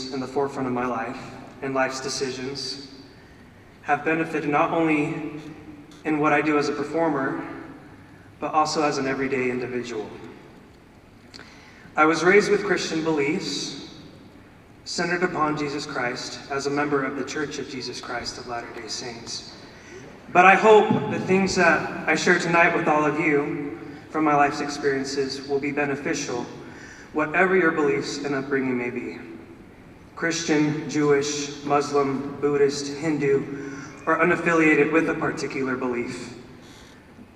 beliefs in the forefront of my life and life's decisions have benefited not only in what I do as a performer, but also as an everyday individual. I was raised with Christian beliefs centered upon Jesus Christ as a member of the Church of Jesus Christ of Latter-day Saints. But I hope the things that I share tonight with all of you from my life's experiences will be beneficial, whatever your beliefs and upbringing may be. Christian, Jewish, Muslim, Buddhist, Hindu, or unaffiliated with a particular belief.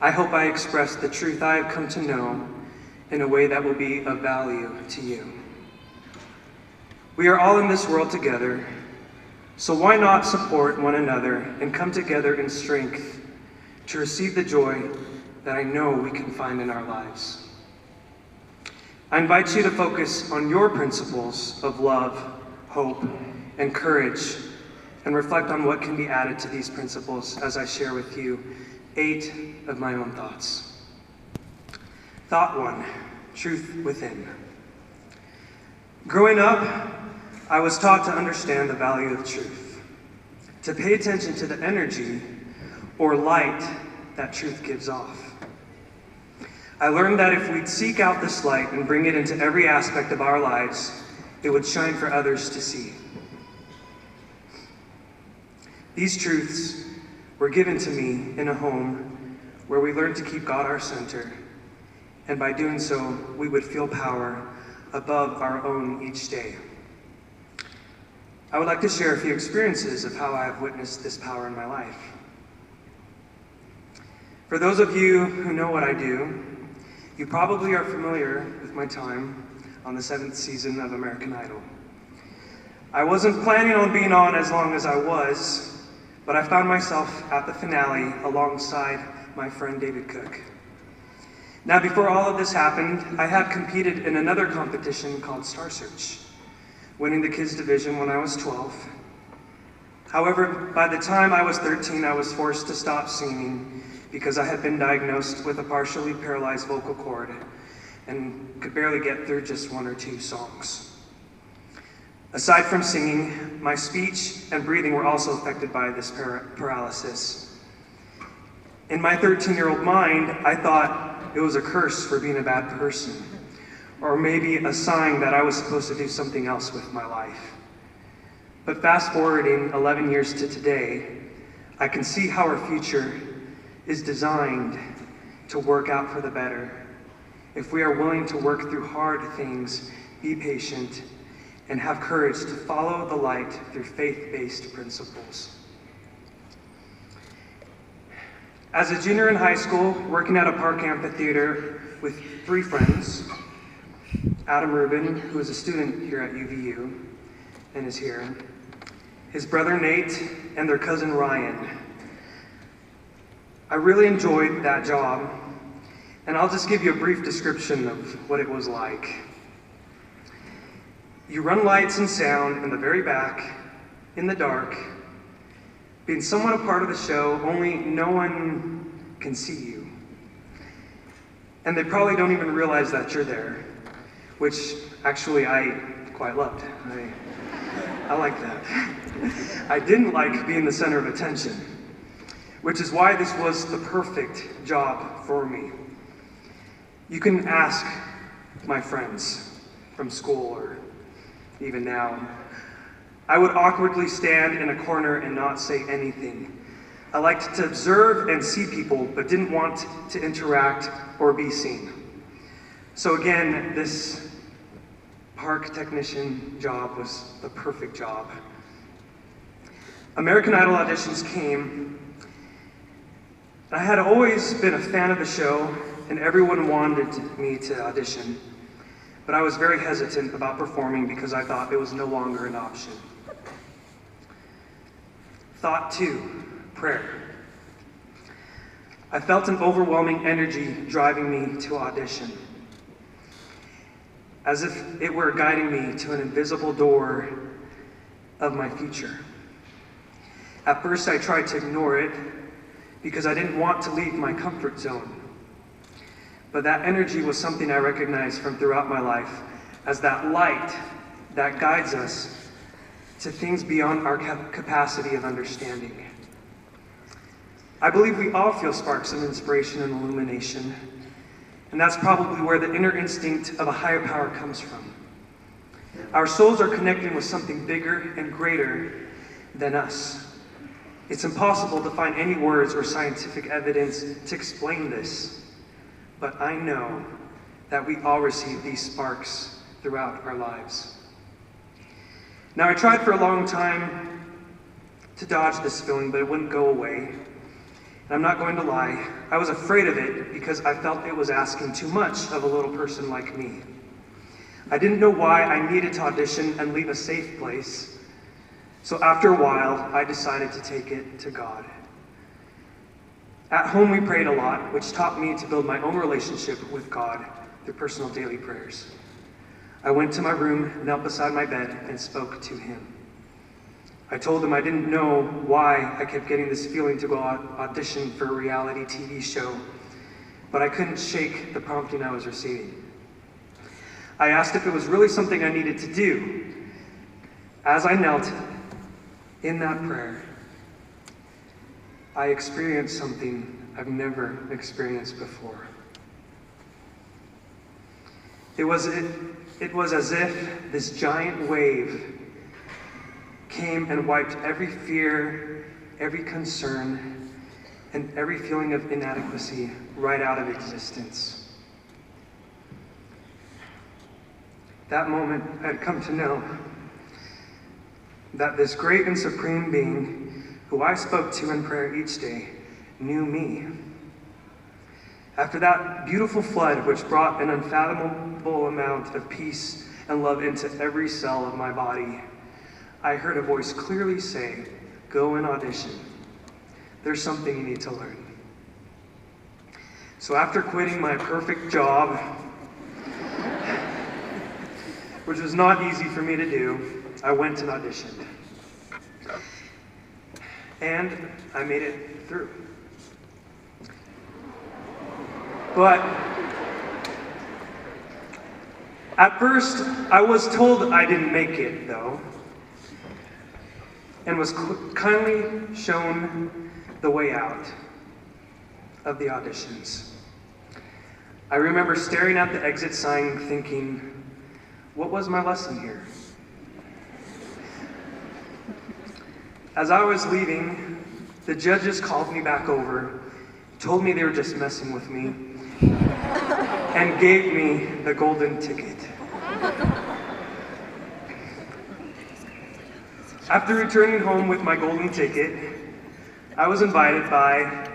I hope I express the truth I have come to know in a way that will be of value to you. We are all in this world together, so why not support one another and come together in strength to receive the joy that I know we can find in our lives. I invite you to focus on your principles of love, hope, and courage, and reflect on what can be added to these principles as I share with you 8 of my own thoughts. Thought 1, truth within. Growing up, I was taught to understand the value of truth, to pay attention to the energy or light that truth gives off. I learned that if we'd seek out this light and bring it into every aspect of our lives, it would shine for others to see. These truths were given to me in a home where we learned to keep God our center, and by doing so, we would feel power above our own each day. I would like to share a few experiences of how I have witnessed this power in my life. For those of you who know what I do, you probably are familiar with my time on the 7th season of American Idol. I wasn't planning on being on as long as I was, but I found myself at the finale alongside my friend David Cook. Now, before all of this happened, I had competed in another competition called Star Search, winning the kids division when I was 12. However, by the time I was 13, I was forced to stop singing because I had been diagnosed with a partially paralyzed vocal cord and could barely get through just 1 or 2 songs. Aside from singing, my speech and breathing were also affected by this paralysis. In my 13-year-old mind, I thought it was a curse for being a bad person, or maybe a sign that I was supposed to do something else with my life. But fast forwarding 11 years to today, I can see how our future is designed to work out for the better if we are willing to work through hard things, be patient, and have courage to follow the light through faith-based principles. As a junior in high school, working at a park amphitheater with 3 friends, Adam Rubin, who is a student here at UVU and is here, his brother Nate, and their cousin Ryan. I really enjoyed that job, and I'll just give you a brief description of what it was like. You run lights and sound in the very back, in the dark, being somewhat a part of the show, only no one can see you. And they probably don't even realize that you're there, which actually I quite loved. I liked that. I didn't like being the center of attention, which is why this was the perfect job for me. You can ask my friends from school or even now. I would awkwardly stand in a corner and not say anything. I liked to observe and see people, but didn't want to interact or be seen. So again, this park technician job was the perfect job. American Idol auditions came. I had always been a fan of the show, and everyone wanted me to audition. But I was very hesitant about performing because I thought it was no longer an option. Thought 2, prayer. I felt an overwhelming energy driving me to audition, as if it were guiding me to an invisible door of my future. At first, I tried to ignore it because I didn't want to leave my comfort zone. But that energy was something I recognized from throughout my life as that light that guides us to things beyond our capacity of understanding. I believe we all feel sparks of inspiration and illumination, and that's probably where the inner instinct of a higher power comes from. Our souls are connecting with something bigger and greater than us. It's impossible to find any words or scientific evidence to explain this, but I know that we all receive these sparks throughout our lives. Now, I tried for a long time to dodge this feeling, but it wouldn't go away. And I'm not going to lie, I was afraid of it because I felt it was asking too much of a little person like me. I didn't know why I needed to audition and leave a safe place. So after a while, I decided to take it to God. At home, we prayed a lot, which taught me to build my own relationship with God through personal daily prayers. I went to my room, knelt beside my bed, and spoke to him. I told him I didn't know why I kept getting this feeling to go audition for a reality TV show, but I couldn't shake the prompting I was receiving. I asked if it was really something I needed to do. As I knelt in that prayer, I experienced something I've never experienced before. It was as if this giant wave came and wiped every fear, every concern, and every feeling of inadequacy right out of existence. That moment, I'd come to know that this great and supreme being, who I spoke to in prayer each day, knew me. After that beautiful flood, which brought an unfathomable amount of peace and love into every cell of my body, I heard a voice clearly say, "Go and audition. There's something you need to learn." So after quitting my perfect job, which was not easy for me to do, I went and auditioned. And I made it through. But at first, I was told I didn't make it, though, and was kindly shown the way out of the auditions. I remember staring at the exit sign thinking, what was my lesson here? As I was leaving, the judges called me back over, told me they were just messing with me, and gave me the golden ticket. After returning home with my golden ticket, I was invited by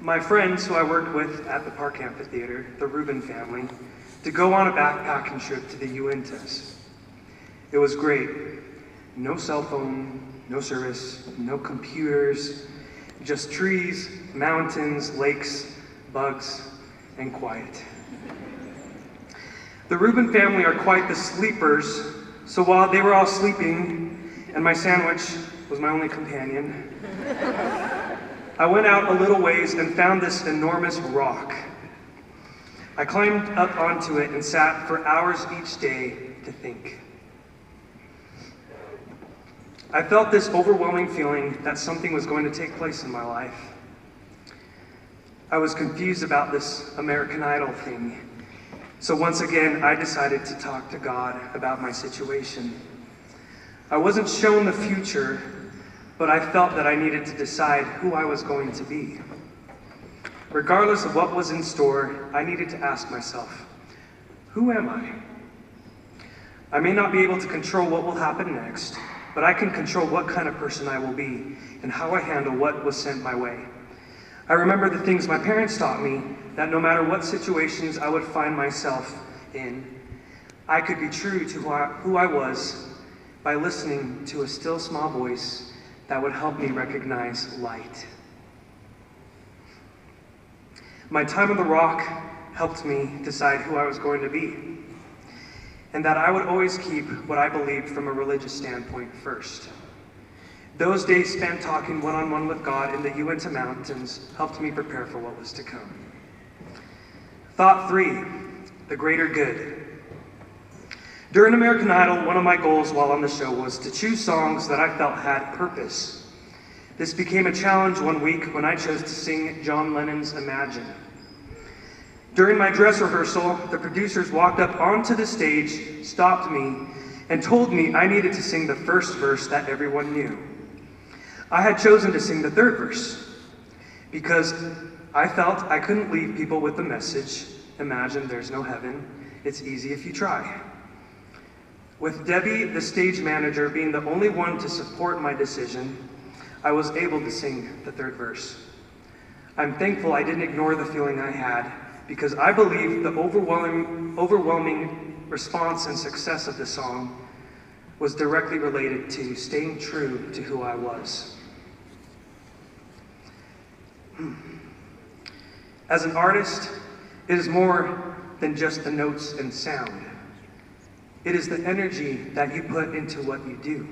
my friends who I worked with at the Park Amphitheater, the Rubin family, to go on a backpacking trip to the Uintas. It was great. No cell phone, no service, no computers, just trees, mountains, lakes, bugs, and quiet. The Rubin family are quite the sleepers, so while they were all sleeping and my sandwich was my only companion, I went out a little ways and found this enormous rock. I climbed up onto it and sat for hours each day to think. I felt this overwhelming feeling that something was going to take place in my life. I was confused about this American Idol thing. So once again, I decided to talk to God about my situation. I wasn't shown the future, but I felt that I needed to decide who I was going to be. Regardless of what was in store, I needed to ask myself, who am I? I may not be able to control what will happen next, but I can control what kind of person I will be and how I handle what was sent my way. I remember the things my parents taught me, that no matter what situations I would find myself in, I could be true to who I was by listening to a still small voice that would help me recognize light. My time on the rock helped me decide who I was going to be, and that I would always keep what I believed from a religious standpoint first. Those days spent talking one-on-one with God in the Uinta Mountains helped me prepare for what was to come. Thought 3, the greater good. During American Idol, one of my goals while on the show was to choose songs that I felt had purpose. This became a challenge one week when I chose to sing John Lennon's Imagine. During my dress rehearsal, the producers walked up onto the stage, stopped me, and told me I needed to sing the first verse that everyone knew. I had chosen to sing the third verse because I felt I couldn't leave people with the message, imagine there's no heaven, it's easy if you try. With Debbie, the stage manager, being the only one to support my decision, I was able to sing the third verse. I'm thankful I didn't ignore the feeling I had because I believe the overwhelming response and success of the song was directly related to staying true to who I was. As an artist, it is more than just the notes and sound. It is the energy that you put into what you do.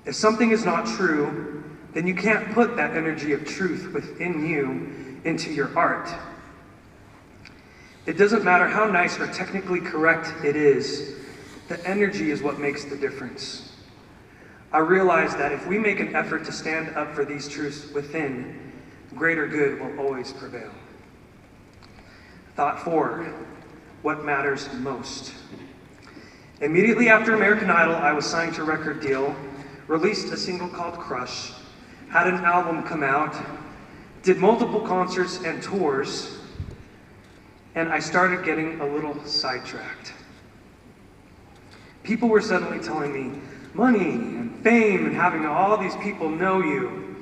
If something is not true, then you can't put that energy of truth within you into your art. It doesn't matter how nice or technically correct it is, the energy is what makes the difference. I realize that if we make an effort to stand up for these truths within, greater good will always prevail. Thought 4, what matters most? Immediately after American Idol, I was signed to a record deal, released a single called Crush, had an album come out, did multiple concerts and tours, and I started getting a little sidetracked. People were suddenly telling me, money and fame and having all these people know you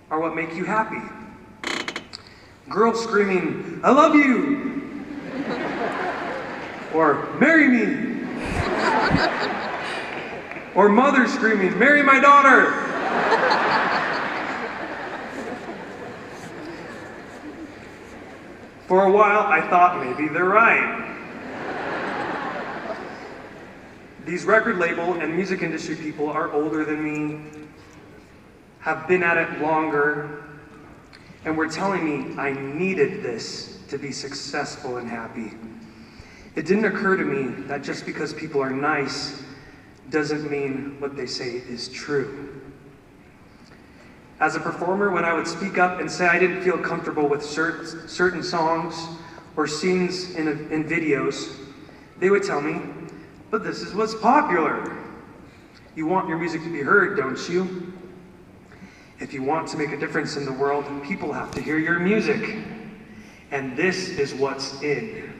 are what make you happy. Girls screaming, I love you! Or, marry me! Or mothers screaming, marry my daughter! For a while, I thought maybe they're right. These record label and music industry people are older than me, have been at it longer, and were telling me I needed this to be successful and happy. It didn't occur to me that just because people are nice doesn't mean what they say is true. As a performer, when I would speak up and say I didn't feel comfortable with certain songs or scenes in videos, they would tell me, but this is what's popular. You want your music to be heard, don't you? If you want to make a difference in the world, people have to hear your music. And this is what's in.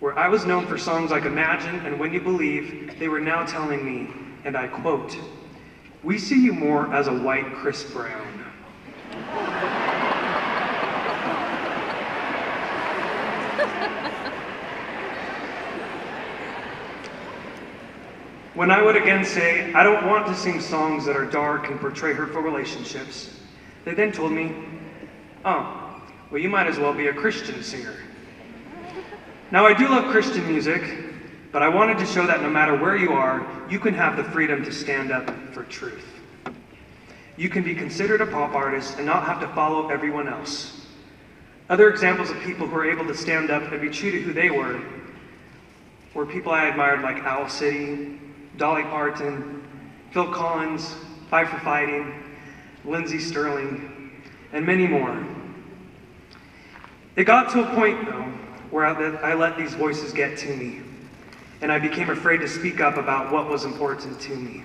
Where I was known for songs like Imagine and When You Believe, they were now telling me, and I quote, we see you more as a white Chris Brown. When I would again say, I don't want to sing songs that are dark and portray hurtful relationships, they then told me, oh, well, you might as well be a Christian singer. Now, I do love Christian music, but I wanted to show that no matter where you are, you can have the freedom to stand up for truth. You can be considered a pop artist and not have to follow everyone else. Other examples of people who were able to stand up and be true to who they were people I admired like Owl City, Dolly Parton, Phil Collins, Five for Fighting, Lindsey Sterling, and many more. It got to a point, though, where I let these voices get to me, and I became afraid to speak up about what was important to me.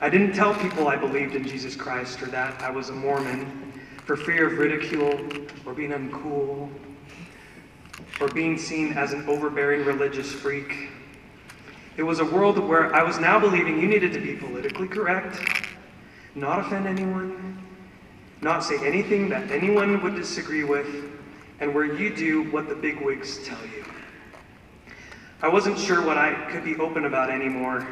I didn't tell people I believed in Jesus Christ or that I was a Mormon for fear of ridicule or being uncool or being seen as an overbearing religious freak. It was a world where I was now believing you needed to be politically correct, not offend anyone, not say anything that anyone would disagree with, and where you do what the bigwigs tell you. I wasn't sure what I could be open about anymore,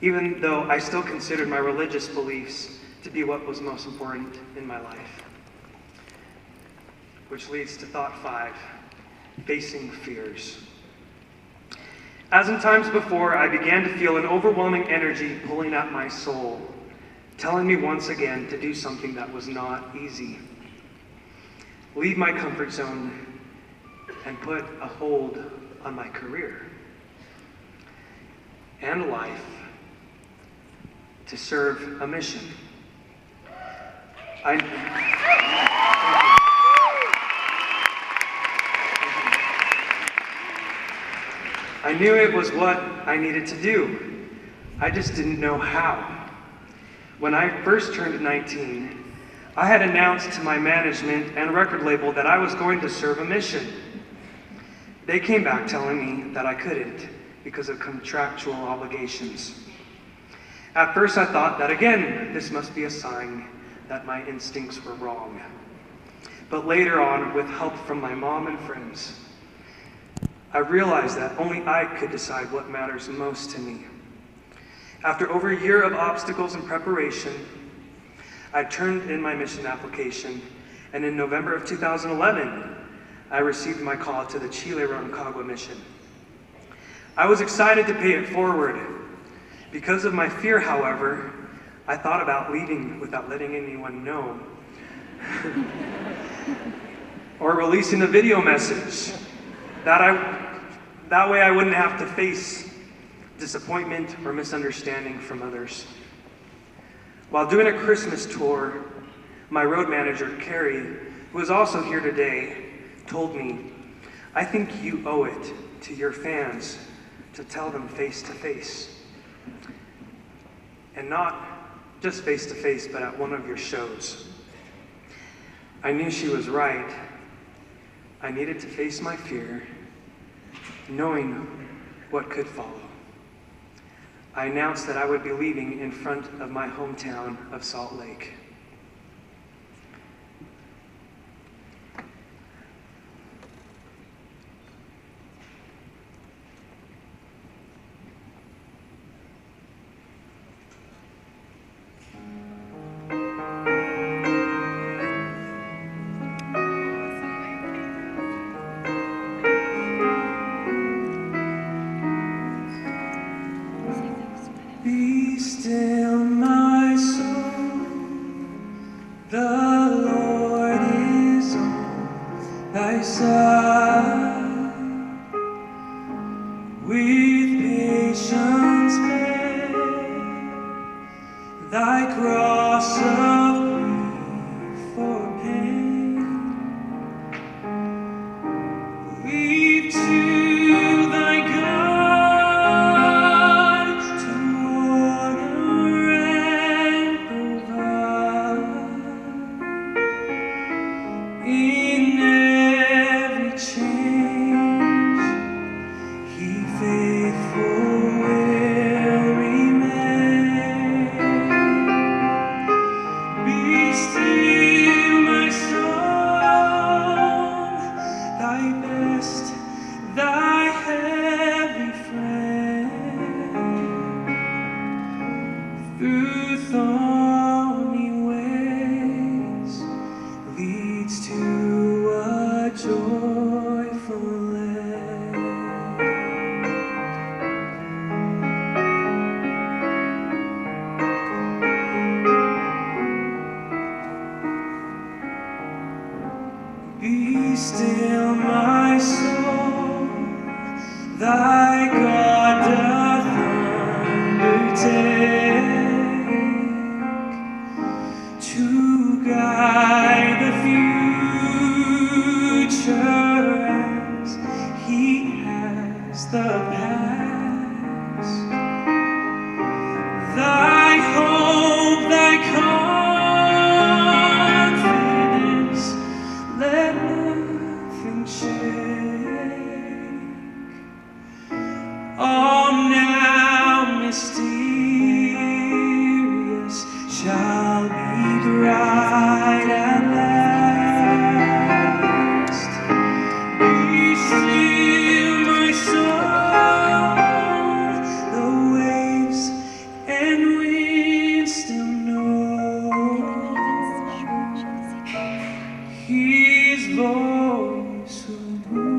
even though I still considered my religious beliefs to be what was most important in my life. Which leads to thought 5, facing fears. As in times before, I began to feel an overwhelming energy pulling at my soul, telling me once again to do something that was not easy. Leave my comfort zone and put a hold on my career and life to serve a mission. I knew it was what I needed to do. I just didn't know how. When I first turned 19, I had announced to my management and record label that I was going to serve a mission. They came back telling me that I couldn't because of contractual obligations. At first I thought that again, this must be a sign that my instincts were wrong. But later on, with help from my mom and friends, I realized that only I could decide what matters most to me. After over a year of obstacles and preparation, I turned in my mission application, and in November of 2011, I received my call to the Chile-Rancagua mission. I was excited to pay it forward. Because of my fear, however, I thought about leaving without letting anyone know, or releasing a video message. That way I wouldn't have to face disappointment or misunderstanding from others. While doing a Christmas tour, my road manager, Carrie, who is also here today, told me, "I think you owe it to your fans to tell them face to face. And not just face to face, but at one of your shows." I knew she was right. I needed to face my fear, knowing what could follow. I announced that I would be leaving in front of my hometown of Salt Lake. Be still, my soul, the Lord is on thy side. With patience bear thy cross of grief for pain. Leave to thy God through thorny ways leads to a joyful end. Be still, my soul, thy God doth undertake to guide the future as he has the past. Thy hope, thy confidence, let nothing shake. All now mysterious shall be bright at last. Be still, my soul, the waves and wind still know his voice will woo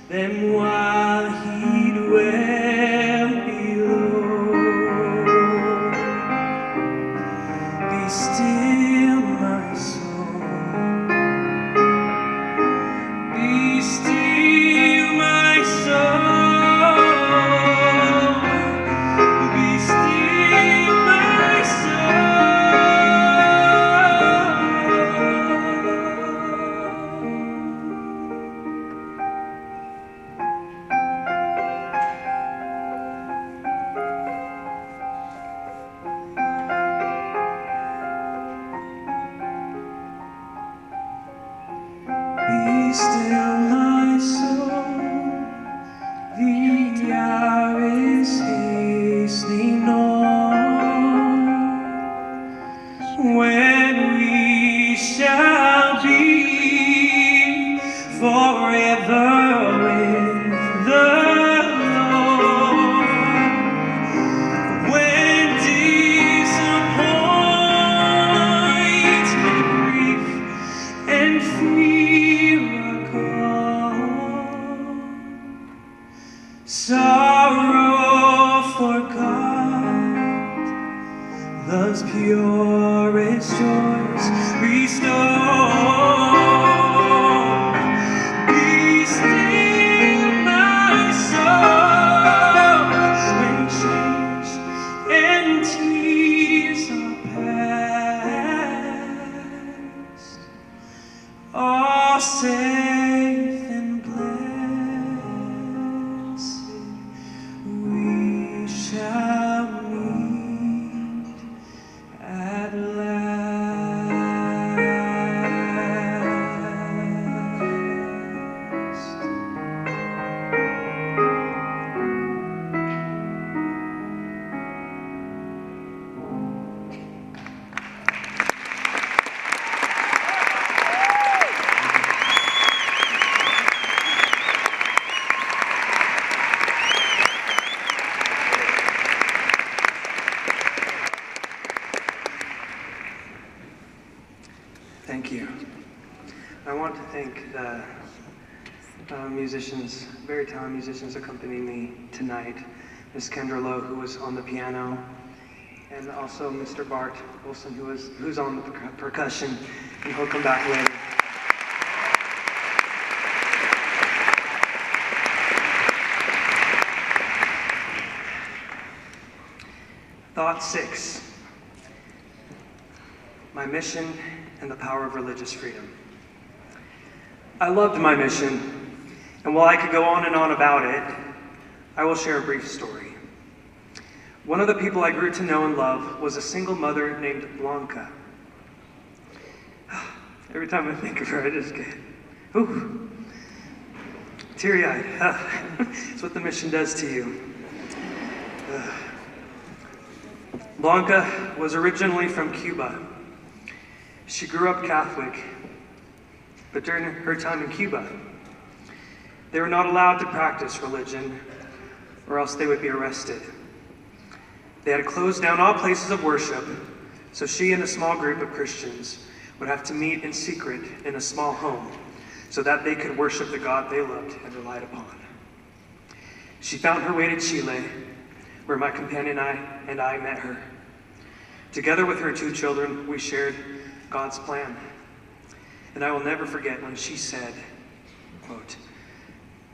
them while he dwells Sorrow forgot, love's purest joys restore. Be still, my soul, when change and tears are past. All safe and blessed, we shall meet at last. Thank you. I want to thank the musicians, very talented musicians accompanying me tonight. Ms. Kendra Lowe, who was on the piano, and also Mr. Bart Wilson, who's on the percussion, and he'll come back later. Thought 6. My mission and the power of religious freedom. I loved my mission, and while I could go on and on about it, I will share a brief story. One of the people I grew to know and love was a single mother named Blanca. Every time I think of her, I just get, ooh, teary-eyed. It's what the mission does to you. Blanca was originally from Cuba. She grew up Catholic, but during her time in Cuba, they were not allowed to practice religion, or else they would be arrested. They had closed down all places of worship, so she and a small group of Christians would have to meet in secret in a small home so that they could worship the God they loved and relied upon. She found her way to Chile, where my companion and I met her. Together with her 2 children, we shared God's plan. And I will never forget when she said, quote,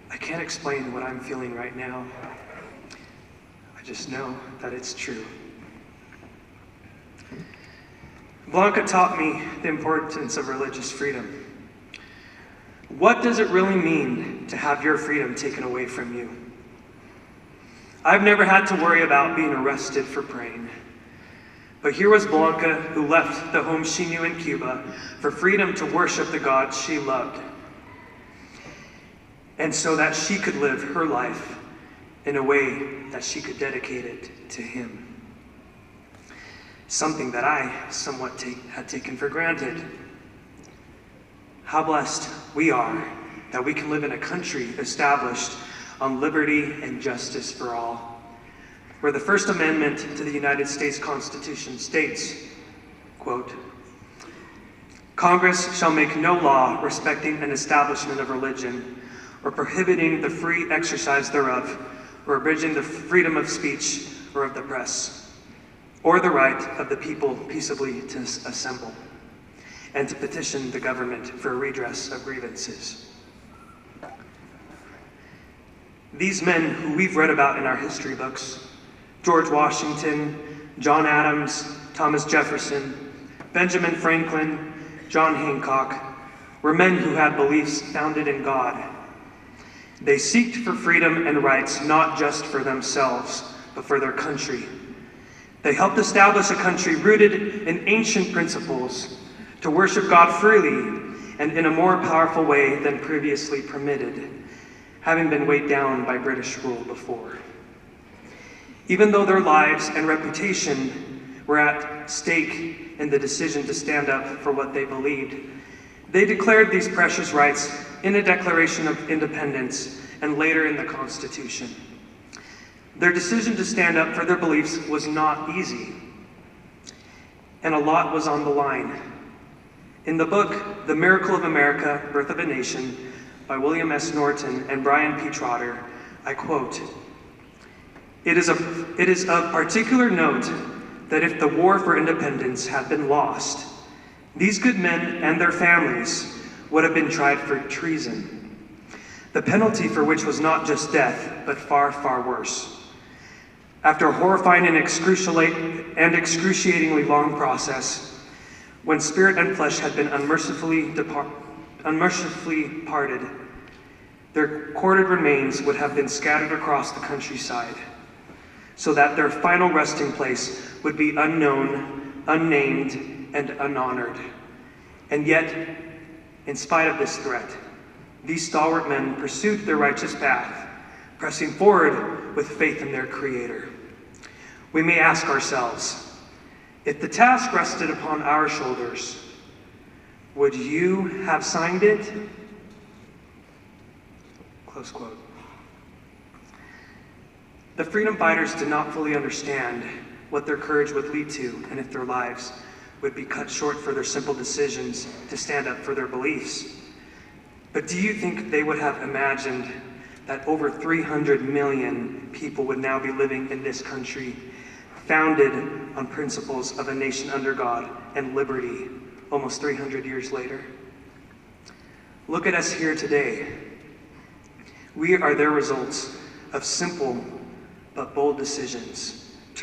"I can't explain what I'm feeling right now. I just know that it's true." Blanca taught me the importance of religious freedom. What does it really mean to have your freedom taken away from you? I've never had to worry about being arrested for praying. But here was Blanca, who left the home she knew in Cuba for freedom to worship the God she loved, and so that she could live her life in a way that she could dedicate it to Him. Something that I somewhat had taken for granted. How blessed we are that we can live in a country established on liberty and justice for all, where the First Amendment to the United States Constitution states, quote, "Congress shall make no law respecting an establishment of religion, or prohibiting the free exercise thereof, or abridging the freedom of speech or of the press, or the right of the people peaceably to assemble, and to petition the government for a redress of grievances." These men who we've read about in our history books, George Washington, John Adams, Thomas Jefferson, Benjamin Franklin, John Hancock, were men who had beliefs founded in God. They sought for freedom and rights not just for themselves, but for their country. They helped establish a country rooted in ancient principles to worship God freely and in a more powerful way than previously permitted, having been weighed down by British rule before. Even though their lives and reputation were at stake in the decision to stand up for what they believed, they declared these precious rights in a Declaration of Independence and later in the Constitution. Their decision to stand up for their beliefs was not easy, and a lot was on the line. In the book, The Miracle of America, Birth of a Nation, by William S. Norton and Brian P. Trotter, I quote, it is of particular note that if the war for independence had been lost, these good men and their families would have been tried for treason, the penalty for which was not just death, but far, far worse. After a horrifying and excruciatingly long process, when spirit and flesh had been unmercifully parted, their corded remains would have been scattered across the countryside, so that their final resting place would be unknown, unnamed, and unhonored. And yet, in spite of this threat, these stalwart men pursued their righteous path, pressing forward with faith in their Creator. We may ask ourselves, if the task rested upon our shoulders, would you have signed it? Close quote. The freedom fighters did not fully understand what their courage would lead to and if their lives would be cut short for their simple decisions to stand up for their beliefs. But do you think they would have imagined that over 300 million people would now be living in this country, founded on principles of a nation under God and liberty, almost 300 years later? Look at us here today. We are their results of simple but bold decisions.